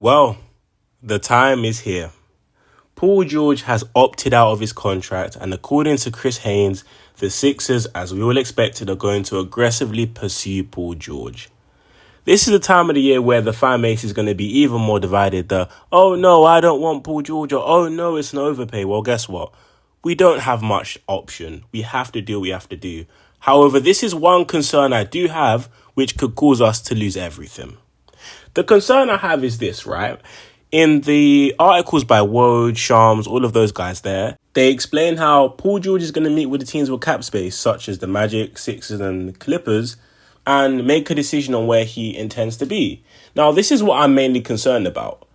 Well, the time is here. Paul George has opted out of his contract, and according to Chris Haynes, the Sixers, as we all expected, are going to aggressively pursue Paul George. This is the time of the year where the fan base is going to be even more divided. Oh no, I don't want Paul George, or oh no, it's an overpay. Well, guess what? We don't have much option. We have to do what we have to do. However, this is one concern I do have, which could cause us to lose everything. The concern I have is this, right? In the articles by Woj, Shams, all of those guys there, they explain how Paul George is going to meet with the teams with cap space, such as the Magic, Sixers and Clippers, and make a decision on where he intends to be. Now, this is what I'm mainly concerned about.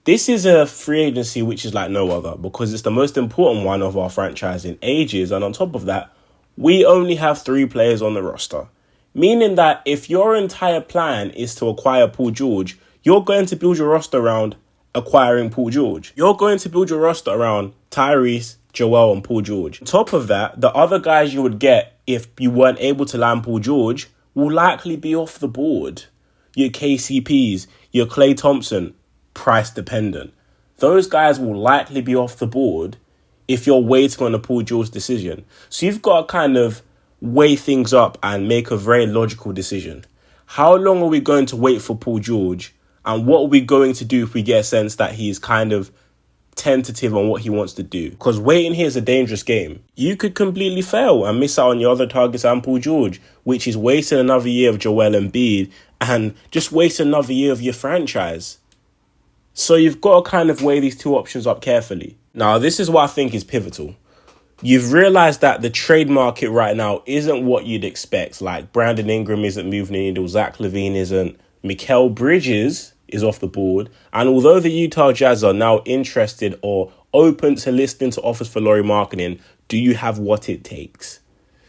This is a free agency which is like no other because it's the most important one of our franchise in ages. And on top of that, we only have 3 players on the roster. Meaning that if your entire plan is to acquire Paul George, you're going to build your roster around acquiring Paul George. You're going to build your roster around Tyrese, Joel and Paul George. On top of that, the other guys you would get if you weren't able to land Paul George will likely be off the board. Your KCPs, your Klay Thompson, price dependent. Those guys will likely be off the board if you're waiting on a Paul George decision. So you've got to kind of weigh things up and make a very logical decision. How long are we going to wait for Paul George? And what are we going to do if we get a sense that he's kind of tentative on what he wants to do? Because waiting here is a dangerous game. You could completely fail and miss out on your other targets and Paul George, which is wasting another year of Joel Embiid and just wasting another year of your franchise. So you've got to kind of weigh these two options up carefully. Now, this is what I think is pivotal. You've realised that the trade market right now isn't what you'd expect. Like Brandon Ingram isn't moving the needle, Zach LaVine isn't, Mikal Bridges is off the board. And although the Utah Jazz are now interested or open to listening to offers for Lauri Markkanen, do you have what it takes?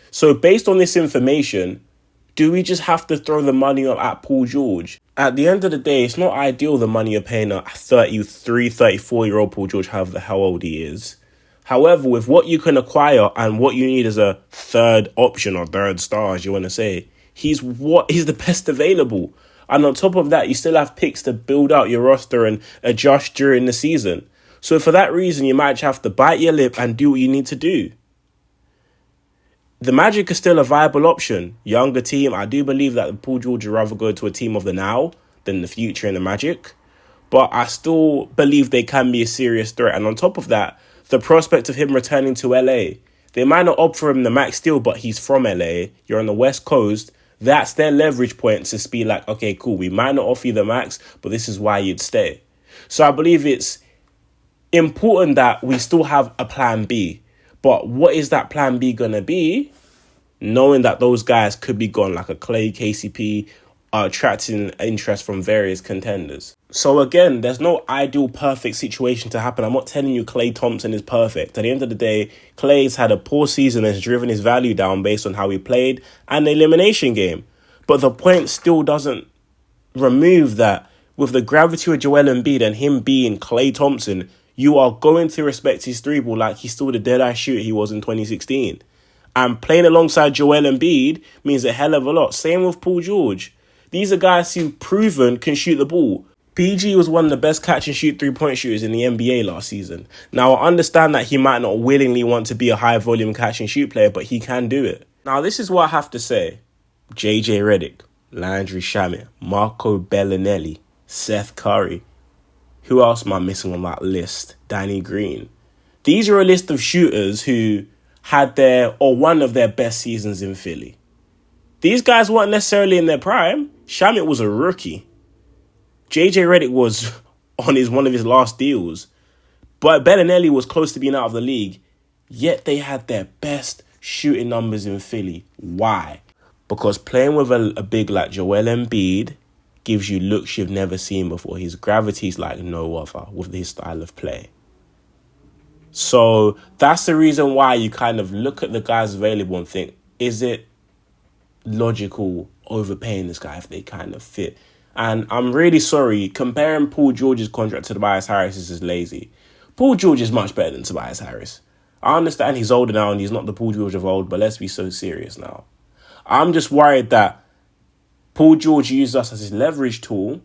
So based on this information, do we just have to throw the money up at Paul George? At the end of the day, it's not ideal the money you're paying a 33, 34-year-old Paul George, however the hell old he is. However, with what you can acquire and what you need as a third option or third star, as you want to say, he's the best available. And on top of that, you still have picks to build out your roster and adjust during the season. So for that reason, you might have to bite your lip and do what you need to do. The Magic is still a viable option. Younger team, I do believe that Paul George would rather go to a team of the now than the future in the Magic. But I still believe they can be a serious threat. And on top of that, the prospect of him returning to LA. They might not offer him the max deal, but he's from LA. You're on the West Coast. That's their leverage point to be like, okay, cool, we might not offer you the max, but this is why you'd stay. So I believe it's important that we still have a plan B. But what is that plan B going to be? Knowing that those guys could be gone, like a Klay, KCP, attracting interest from various contenders. So again, there's no ideal perfect situation to happen. I'm not telling you Klay Thompson is perfect. At the end of the day, Klay's had a poor season and has driven his value down based on how he played and the elimination game. But the point still doesn't remove that with the gravity of Joel Embiid and him being Klay Thompson, you are going to respect his three ball like he's still the dead-eye shooter he was in 2016. And playing alongside Joel Embiid means a hell of a lot. Same with Paul George. These are guys who proven can shoot the ball. PG was one of the best catch and shoot 3-point shooters in the NBA last season. Now, I understand that he might not willingly want to be a high volume catch and shoot player, but he can do it. Now, this is what I have to say. JJ Redick, Landry Shamet, Marco Bellinelli, Seth Curry. Who else am I missing on that list? Danny Green. These are a list of shooters who had one of their best seasons in Philly. These guys weren't necessarily in their prime. Shamet was a rookie. JJ Redick was on one of his last deals. But Bellinelli was close to being out of the league. Yet they had their best shooting numbers in Philly. Why? Because playing with a big like Joel Embiid gives you looks you've never seen before. His gravity's like no other with his style of play. So that's the reason why you kind of look at the guys available and think, is it logical overpaying this guy if they kind of fit? And I'm really sorry, comparing Paul George's contract to Tobias Harris is lazy. Paul George is much better than Tobias Harris. I understand he's older now and he's not the Paul George of old, but let's be so serious now. I'm just worried that Paul George used us as his leverage tool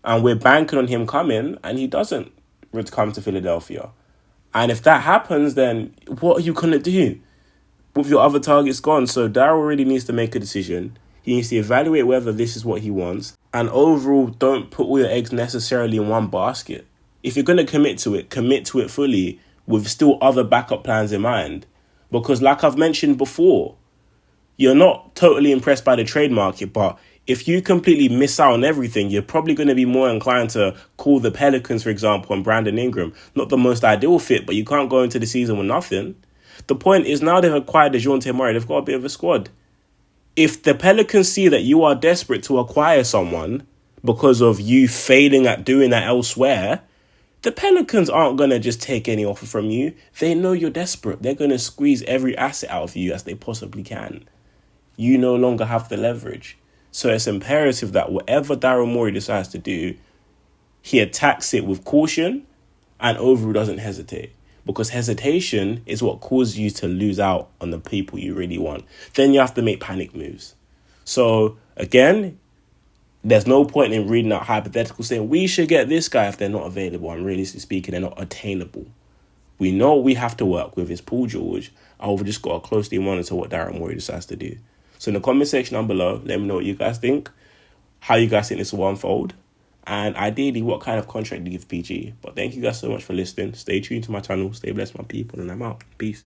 And we're banking on him coming, and he doesn't come to Philadelphia. And if that happens, then what are you going to do with your other targets gone? So Daryl really needs to make a decision. He needs to evaluate whether this is what he wants. And overall, don't put all your eggs necessarily in one basket. If you're going to commit to it fully with still other backup plans in mind. Because like I've mentioned before, you're not totally impressed by the trade market, but if you completely miss out on everything, you're probably going to be more inclined to call the Pelicans, for example, and Brandon Ingram. Not the most ideal fit, but you can't go into the season with nothing. The point is now they've acquired Dejounte Murray, they've got a bit of a squad. If the Pelicans see that you are desperate to acquire someone because of you failing at doing that elsewhere, the Pelicans aren't going to just take any offer from you. They know you're desperate. They're going to squeeze every asset out of you as they possibly can. You no longer have the leverage. So it's imperative that whatever Daryl Morey decides to do, he attacks it with caution and overall doesn't hesitate. Because hesitation is what causes you to lose out on the people you really want. Then you have to make panic moves. So again, there's no point in reading out hypotheticals saying we should get this guy if they're not available. And realistically speaking, they're not attainable. We know what we have to work with is Paul George. I've just got to closely monitor what Daryl Morey decides to do. So in the comment section down below, let me know what you guys think, how you guys think this will unfold, and ideally what kind of contract you give PG. But thank you guys so much for listening. Stay tuned to my channel. Stay blessed, my people, and I'm out. Peace.